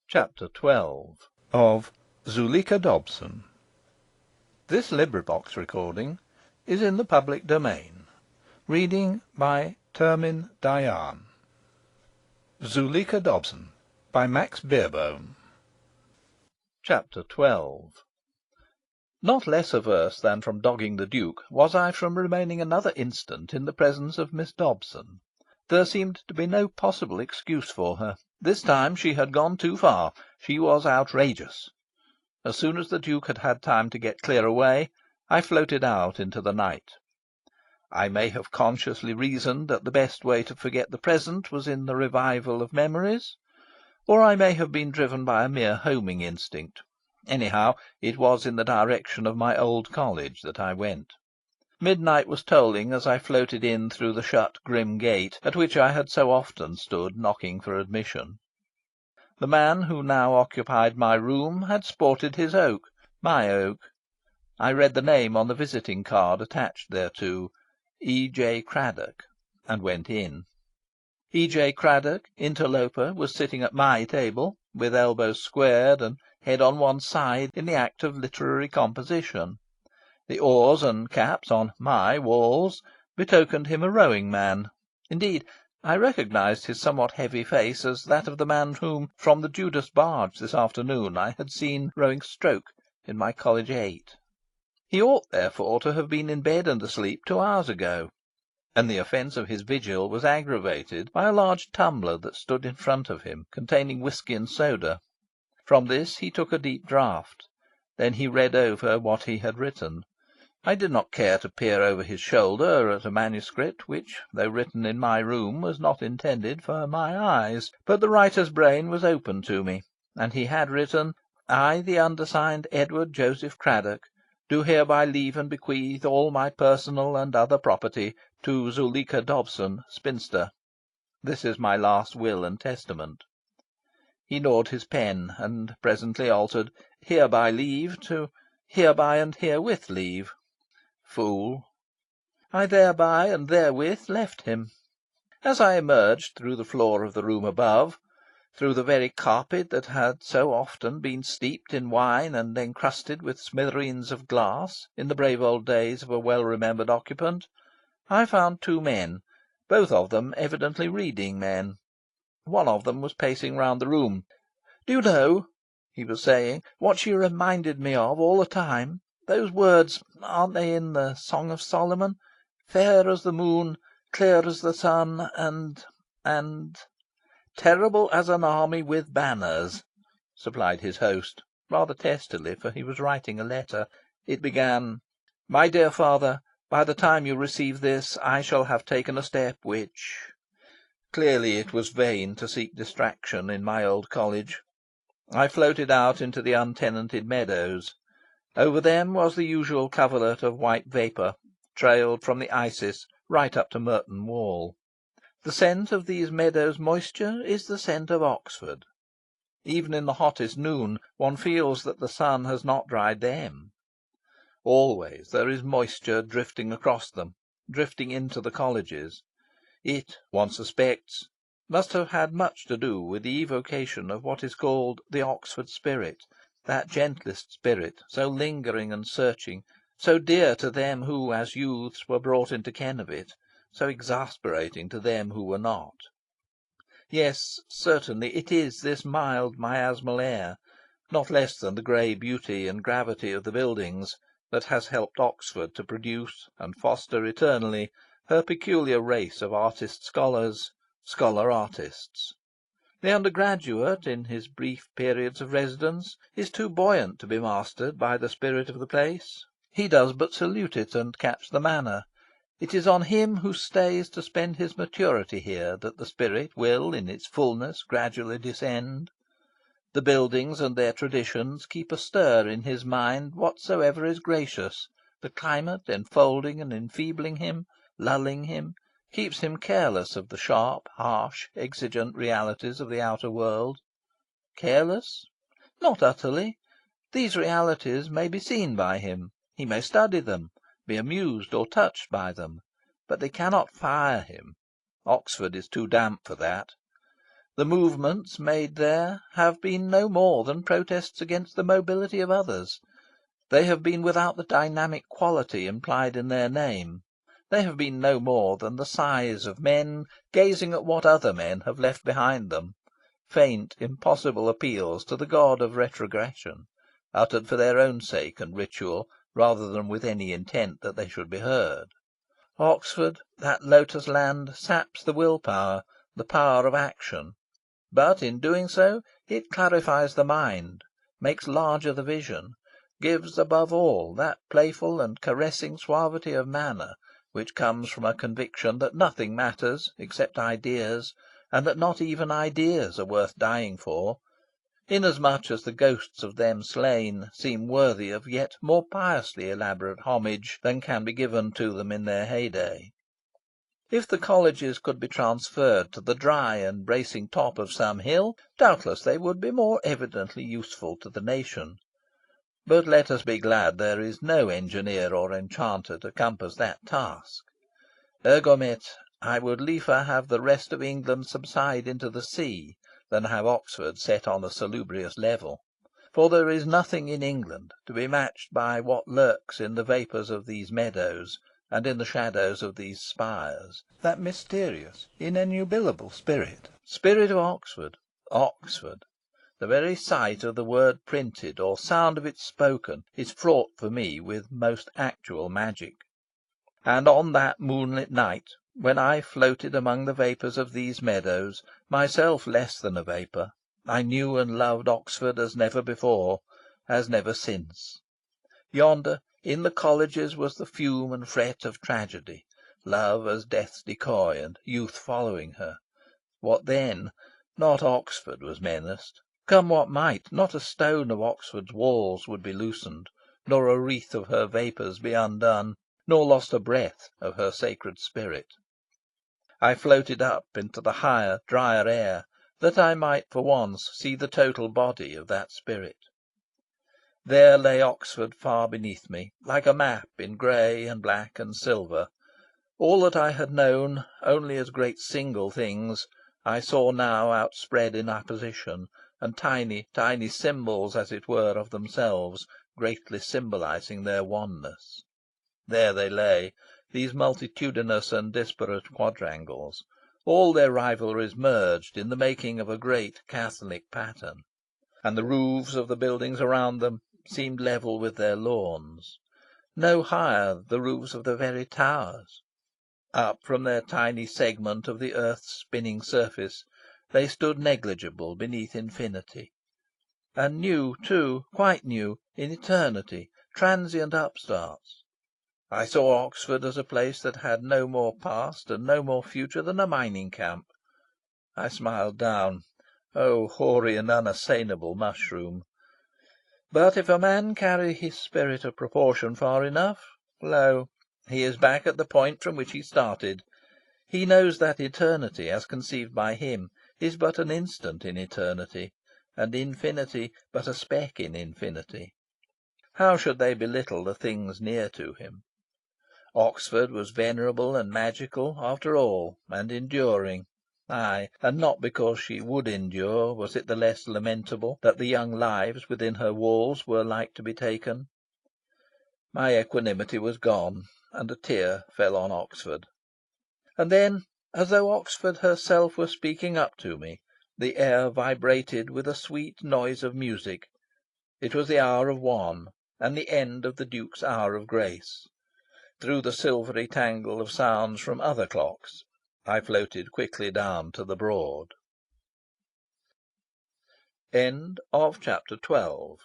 Chapter 12 of Zuleika Dobson. This recording is in the public domain. Reading by Termin Dayan. Zuleika Dobson by Max Beerbohm. Chapter 12. Not less averse than from dogging the Duke was I from remaining another instant in the presence of Miss Dobson. There seemed to be no possible excuse for her. This time she had gone too far. She was outrageous. As soon as the Duke had had time to get clear away, I floated out into the night. I may have consciously reasoned that the best way to forget the present was in the revival of memories, or I may have been driven by a mere homing instinct. Anyhow, it was in the direction of my old college that I went. Midnight was tolling as I floated in through the shut, grim gate at which I had so often stood knocking for admission. The man who now occupied my room had sported his oak, my oak. I read the name on the visiting card attached thereto, E. J. Craddock, and went in. E. J. Craddock, interloper, was sitting at my table, with elbows squared and head on one side, in the act of literary composition. The oars and caps on my walls betokened him a rowing man. Indeed, I recognised his somewhat heavy face as that of the man whom, from the Judas barge this afternoon, I had seen rowing stroke in my college 8. He ought, therefore, to have been in bed and asleep 2 hours ago, and the offence of his vigil was aggravated by a large tumbler that stood in front of him, containing whisky and soda. From this he took a deep draught. Then he read over what he had written. I did not care to peer over his shoulder at a manuscript which, though written in my room, was not intended for my eyes. But the writer's brain was open to me, and he had written, "I, the undersigned Edward Joseph Craddock, do hereby leave and bequeath all my personal and other property to Zuleika Dobson, spinster. This is my last will and testament." He gnawed his pen, and presently altered "hereby leave" to "hereby and herewith leave." Fool! I thereby and therewith left him. As I emerged through the floor of the room above, through the very carpet that had so often been steeped in wine and encrusted with smithereens of glass in the brave old days of a well-remembered occupant, I found 2 men, both of them evidently reading men. One of them was pacing round the room. "Do you know," he was saying, "what she reminded me of all the time? Those words, aren't they in the Song of Solomon? Fair as the moon, clear as the sun, and terrible as an army with banners," supplied his host, rather testily, for he was writing a letter. It began, "My dear father, by the time you receive this, I shall have taken a step which..." Clearly it was vain to seek distraction in my old college. I floated out into the untenanted meadows. Over them was the usual coverlet of white vapour, trailed from the Isis right up to Merton Wall. The scent of these meadows' moisture is the scent of Oxford. Even in the hottest noon one feels that the sun has not dried them. Always there is moisture drifting across them, drifting into the colleges. It, one suspects, must have had much to do with the evocation of what is called the Oxford spirit, that gentlest spirit, so lingering and searching, so dear to them who, as youths, were brought into ken of it, so exasperating to them who were not. Yes, certainly it is this mild miasmal air, not less than the grey beauty and gravity of the buildings, that has helped Oxford to produce and foster eternally her peculiar race of artist-scholars, scholar-artists. The undergraduate, in his brief periods of residence, is too buoyant to be mastered by the spirit of the place. He does but salute it and catch the manner. It is on him who stays to spend his maturity here that the spirit will in its fullness gradually descend. The buildings and their traditions keep astir in his mind whatsoever is gracious. The climate, enfolding and enfeebling him, lulling him, keeps him careless of the sharp, harsh, exigent realities of the outer world. Careless? Not utterly. These realities may be seen by him. He may study them, be amused or touched by them, but they cannot fire him. Oxford is too damp for that. The movements made there have been no more than protests against the mobility of others. They have been without the dynamic quality implied in their name. They have been no more than the sighs of men gazing at what other men have left behind them, faint, impossible appeals to the god of retrogression, uttered for their own sake and ritual, rather than with any intent that they should be heard. Oxford, that lotus land, saps the will power, the power of action. But in doing so it clarifies the mind, makes larger the vision, gives above all that playful and caressing suavity of manner which comes from a conviction that nothing matters except ideas, and that not even ideas are worth dying for, inasmuch as the ghosts of them slain seem worthy of yet more piously elaborate homage than can be given to them in their heyday. If the colleges could be transferred to the dry and bracing top of some hill, doubtless they would be more evidently useful to the nation. But let us be glad there is no engineer or enchanter to compass that task. Ergomet, I would liefer have the rest of England subside into the sea than have Oxford set on a salubrious level. For there is nothing in England to be matched by what lurks in the vapours of these meadows, and in the shadows of these spires, that mysterious, inenubilable spirit. Spirit of Oxford. Oxford. The very sight of the word printed, or sound of it spoken, is fraught for me with most actual magic. And on that moonlit night, when I floated among the vapours of these meadows, myself less than a vapour, I knew and loved Oxford as never before, as never since. Yonder, in the colleges, was the fume and fret of tragedy, love as death's decoy, and youth following her. What then? Not Oxford was menaced. Come what might, not a stone of Oxford's walls would be loosened, nor a wreath of her vapours be undone, nor lost a breath of her sacred spirit. I floated up into the higher, drier air, that I might for once see the total body of that spirit. There lay Oxford far beneath me, like a map in grey and black and silver. All that I had known only as great single things, I saw now outspread in apposition, and tiny, tiny symbols, as it were, of themselves, greatly symbolising their oneness. There they lay, these multitudinous and disparate quadrangles, all their rivalries merged in the making of a great Catholic pattern. And the roofs of the buildings around them seemed level with their lawns. No higher the roofs of the very towers. Up from their tiny segment of the earth's spinning surface they stood negligible beneath infinity. And new, too, quite new, in eternity, transient upstarts. I saw Oxford as a place that had no more past and no more future than a mining camp. I smiled down. Oh, hoary and unassailable mushroom! But if a man carry his spirit of proportion far enough, lo, he is back at the point from which he started. He knows that eternity, as conceived by him, is but an instant in eternity, and infinity but a speck in infinity. How should they belittle the things near to him? Oxford was venerable and magical, after all, and enduring. Ay, and not because she would endure was it the less lamentable that the young lives within her walls were like to be taken. My equanimity was gone, and a tear fell on Oxford. And then, as though Oxford herself were speaking up to me, the air vibrated with a sweet noise of music. It was the hour of 1, and the end of the Duke's hour of grace. Through the silvery tangle of sounds from other clocks I floated quickly down to the Broad. Chapter 12